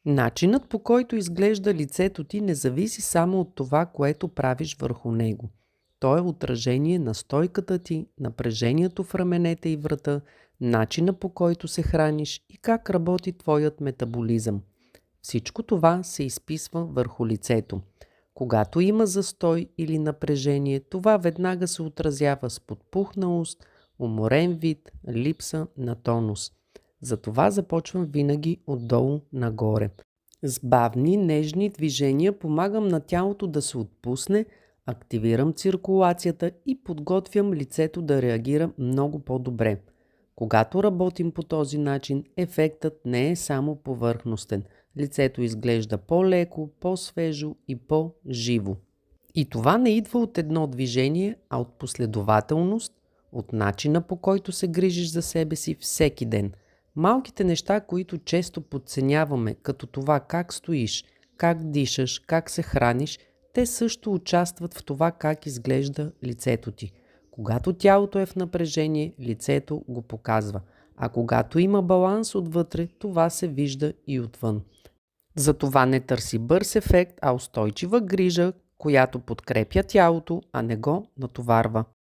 Начинът, по който изглежда лицето ти, не зависи само от това, което правиш върху него. То е отражение на стойката ти, напрежението в раменете и врата, начина, по който се храниш и как работи твоят метаболизъм. Всичко това се изписва върху лицето. Когато има застой или напрежение, това веднага се отразява с подпухналост, уморен вид, липса на тонус. Затова започвам винаги отдолу нагоре. С бавни, нежни движения помагам на тялото да се отпусне, активирам циркулацията и подготвям лицето да реагира много по-добре. Когато работим по този начин, ефектът не е само повърхностен. Лицето изглежда по-леко, по-свежо и по-живо. И това не идва от едно движение, а от последователност, от начина, по който се грижиш за себе си всеки ден. Малките неща, които често подценяваме, като това как стоиш, как дишаш, как се храниш, те също участват в това как изглежда лицето ти. Когато тялото е в напрежение, лицето го показва, а когато има баланс отвътре, това се вижда и отвън. Затова не търси бърз ефект, а устойчива грижа, която подкрепя тялото, а не го натоварва.